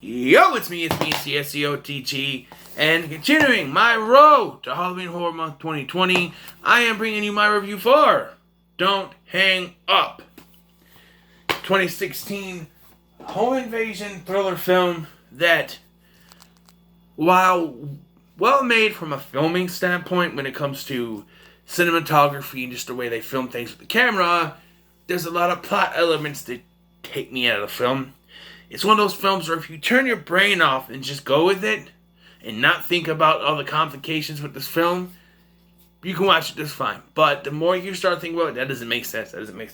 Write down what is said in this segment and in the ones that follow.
Yo, it's me, CSCOTT, and continuing my road to Halloween Horror Month 2020, I am bringing you my review for Don't Hang Up, 2016 home invasion thriller film that, while well made from a filming standpoint when it comes to cinematography and just the way they film things with the camera, there's a lot of plot elements that take me out of the film. It's one of those films where if you turn your brain off and just go with it and not think about all the complications with this film, you can watch it just fine. But the more you start thinking about it, that doesn't make sense, it's going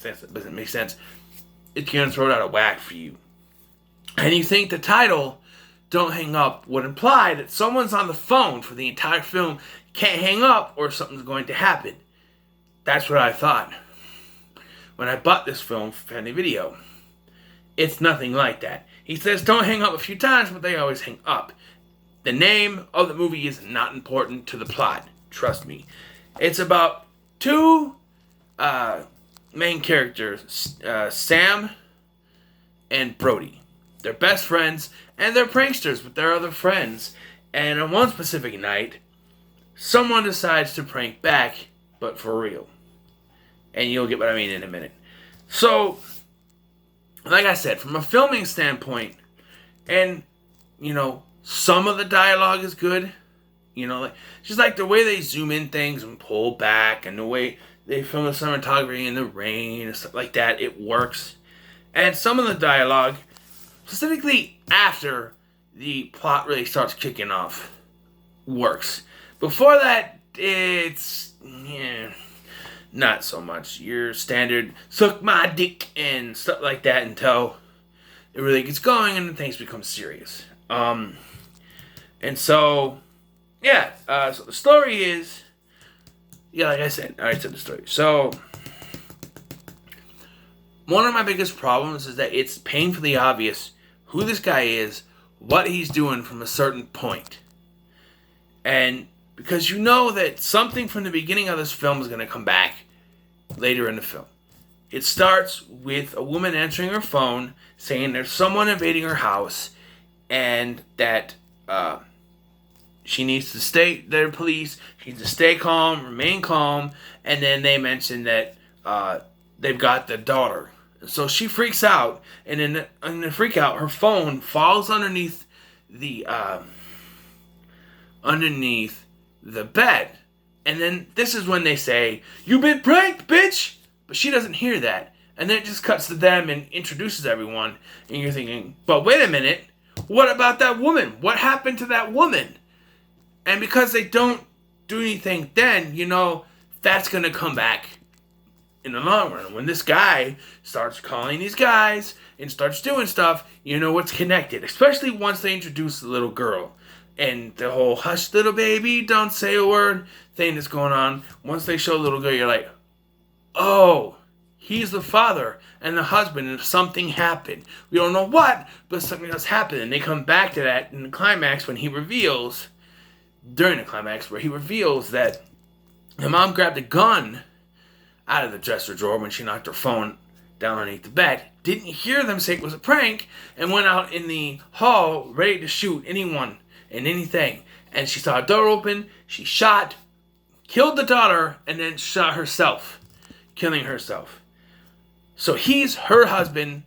to throw it out of whack for you. And you think the title, Don't Hang Up, would imply that someone's on the phone for the entire film, can't hang up, or something's going to happen. That's what I thought when I bought this film for Family Video. It's nothing like that. He says don't hang up a few times, but they always hang up. The name of the movie is not important to the plot. Trust me. It's about two main characters, Sam and Brody. They're best friends, and they're pranksters with their other friends. And on one specific night, someone decides to prank back, but for real. And you'll get what I mean in a minute. So, like I said, from a filming standpoint, and, some of the dialogue is good. Just like the way they zoom in things and pull back, and the way they film the cinematography in the rain and stuff like that, it works. And some of the dialogue, specifically after the plot really starts kicking off, works. Before that, it's, not so much. Your standard suck my dick and stuff like that until it really gets going and then things become serious. So the story is, like I said, I already said the story. So, one of my biggest problems is that it's painfully obvious who this guy is, what he's doing from a certain point. And because you know that something from the beginning of this film is going to come back later in the film. It starts with a woman answering her phone saying there's someone invading her house and that she needs to stay there, police, she needs to stay calm, remain calm, and then they mention that they've got the daughter. So she freaks out, and in the freak out, her phone falls underneath the bed. And then this is when they say, "You been pranked, bitch!" But she doesn't hear that. And then it just cuts to them and introduces everyone. And you're thinking, but wait a minute, what about that woman? What happened to that woman? And because they don't do anything then, that's going to come back in the long run. When this guy starts calling these guys and starts doing stuff, what's connected. Especially once they introduce the little girl. And the whole hush little baby, don't say a word thing that's going on. Once they show the little girl, you're like, oh, he's the father and the husband, and something happened. We don't know what, but something else happened. And they come back to that in the climax during the climax, where he reveals that the mom grabbed a gun out of the dresser drawer when she knocked her phone down underneath the bed, didn't hear them say it was a prank, and went out in the hall ready to shoot anyone and anything. And she saw a door open, she shot, killed the daughter, and then shot herself, killing herself. So he's her husband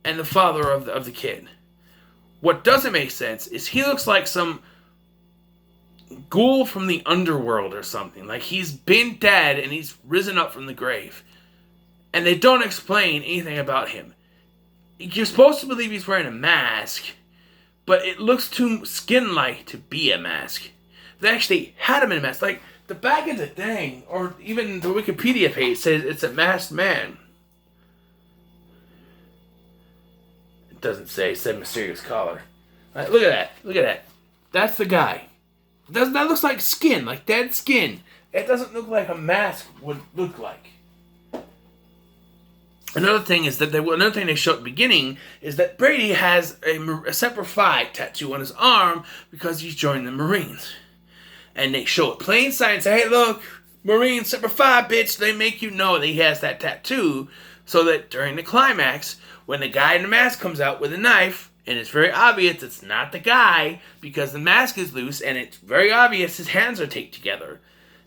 and the father of the kid. What doesn't make sense is he looks like some ghoul from the underworld or something. Like he's been dead and he's risen up from the grave. And they don't explain anything about him. You're supposed to believe he's wearing a mask, but it looks too skin-like to be a mask. They actually had him in a mask. Like, the back of the thing, or even the Wikipedia page, says it's a masked man. It doesn't say, it said mysterious caller. Right, look at that. That's the guy. That looks like skin, like dead skin. It doesn't look like a mask would look like. Another thing they show at the beginning is that Brady has a Semper Fi tattoo on his arm because he's joined the Marines. And they show it plain sight and say, hey, look, Marines, Semper Fi, bitch. They make you know that he has that tattoo so that during the climax, when the guy in the mask comes out with a knife And it's very obvious it's not the guy because the mask is loose and it's very obvious his hands are taped together.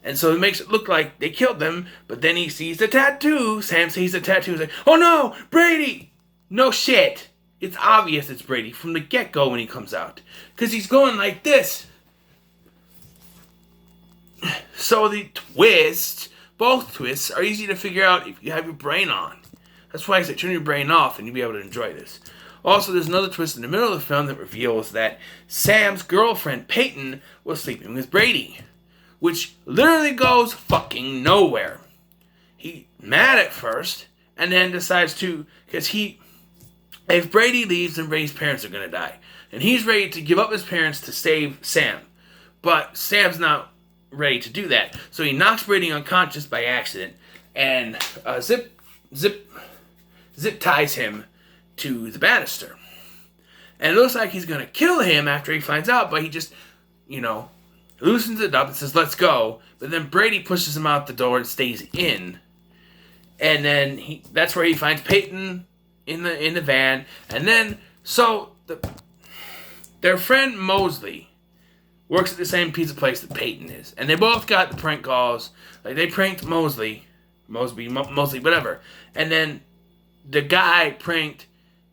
And so it makes it look like they killed them, but then he sees the tattoo. Sam sees the tattoo. He's like, oh no, Brady! No shit. It's obvious it's Brady from the get-go when he comes out. Because he's going like this. So the twist, both twists, are easy to figure out if you have your brain on. That's why I say turn your brain off and you'll be able to enjoy this. Also, there's another twist in the middle of the film that reveals that Sam's girlfriend, Peyton, was sleeping with Brady. Which literally goes fucking nowhere. He's mad at first, and then decides to, because if Brady leaves, then Brady's parents are going to die. And he's ready to give up his parents to save Sam. But Sam's not ready to do that. So he knocks Brady unconscious by accident, and zip ties him to the banister. And it looks like he's going to kill him after he finds out, but he just, loosens it up and says, let's go. But then Brady pushes him out the door and stays in. And then that's where he finds Peyton in the van. And then, their friend Mosley works at the same pizza place that Peyton is. And they both got the prank calls. Like, they pranked Mosley, whatever. And then the guy pranked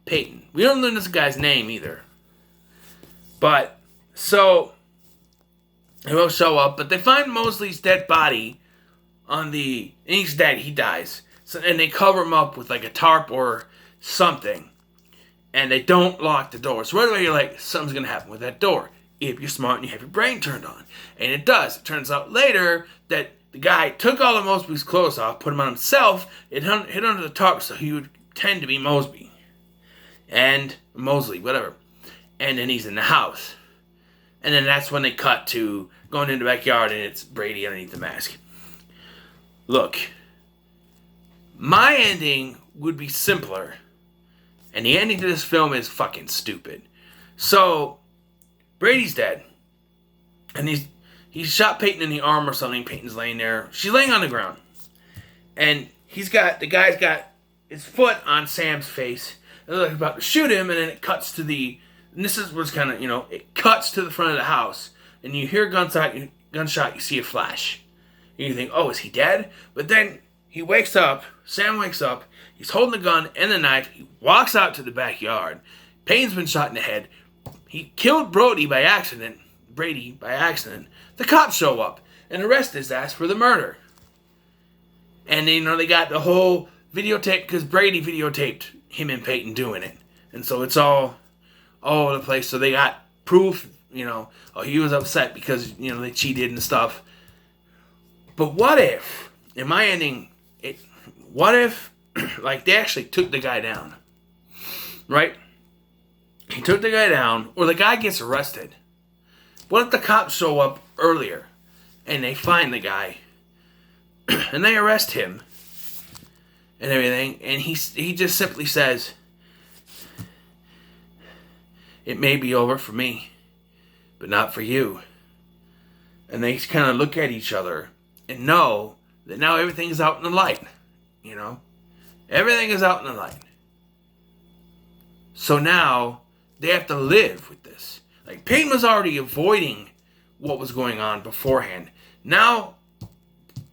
Peyton. We don't know this guy's name either. But, he will show up, but they find Mosley's dead body and he's dead, he dies. And they cover him up with like a tarp or something. And they don't lock the door. So right away you're like, something's going to happen with that door. If you're smart and you have your brain turned on. And it does. It turns out later that the guy took all of Mosby's clothes off, put them on himself, it hid under the tarp so he would pretend to be Mosby. And Mosley, whatever. And then he's in the house. And then that's when they cut to going in the backyard and it's Brady underneath the mask. Look, my ending would be simpler. And the ending to this film is fucking stupid. So, Brady's dead. And he shot Peyton in the arm or something. Peyton's laying there. She's laying on the ground. And the guy's got his foot on Sam's face. And they're like about to shoot him, and then it cuts to and this is what's kind of, it cuts to the front of the house, and you hear a gunshot, you see a flash. And you think, oh, is he dead? But then he wakes up, Sam wakes up, he's holding the gun and the knife, he walks out to the backyard, Payne's been shot in the head, he killed Brady by accident, the cops show up and arrest his ass for the murder. And they got the whole videotape, because Brady videotaped him and Peyton doing it. And so it's all over the place. So they got proof, he was upset because, they cheated and stuff. But what if, in my ending, what if, like, they actually took the guy down? Right? He took the guy down, or the guy gets arrested. What if the cops show up earlier, and they find the guy, and they arrest him, and everything, and he just simply says, it may be over for me, but not for you. And they kind of look at each other and know that now everything's out in the light. Everything is out in the light. So now they have to live with this. Like, Peyton was already avoiding what was going on beforehand. Now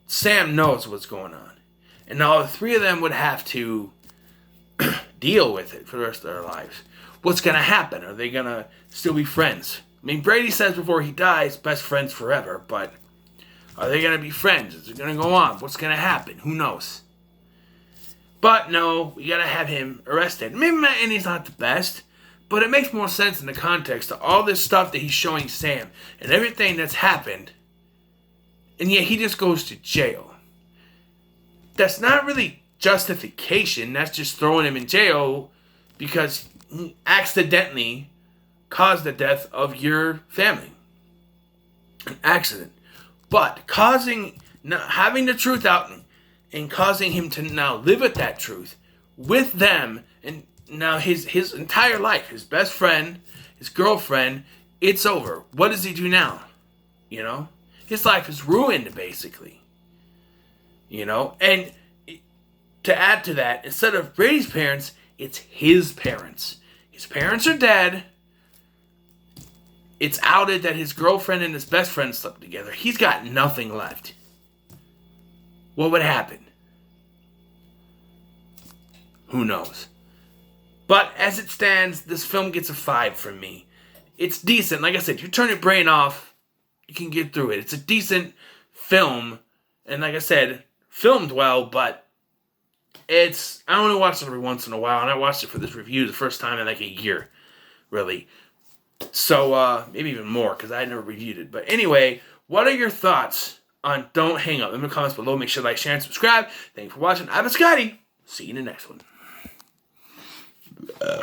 Sam knows what's going on. And now the three of them would have to deal with it for the rest of their lives. What's going to happen? Are they going to still be friends? I mean, Brady says before he dies, best friends forever, but are they going to be friends? Is it going to go on? What's going to happen? Who knows? But no, we got to have him arrested. Maybe my ending's not the best, but it makes more sense in the context of all this stuff that he's showing Sam and everything that's happened. And yet he just goes to jail. That's not really justification. That's just throwing him in jail because he accidentally caused the death of your family. An accident. But having the truth out and causing him to now live with that truth with them, and now his entire life, his best friend, his girlfriend, it's over. What does he do now? His life is ruined, basically. And to add to that, instead of Brady's parents, it's his parents. His parents are dead. It's outed that his girlfriend and his best friend slept together. He's got nothing left. What would happen? Who knows? But as it stands, this film gets a 5 from me. It's decent. Like I said, you turn your brain off, you can get through it. It's a decent film. And like I said, filmed well, but I only watch it every once in a while. And I watched it for this review the first time in like a year, really. So, maybe even more, because I never reviewed it. But anyway, what are your thoughts on Don't Hang Up? Leave me comments below. Make sure to like, share, and subscribe. Thank you for watching. I've been Scotty. See you in the next one.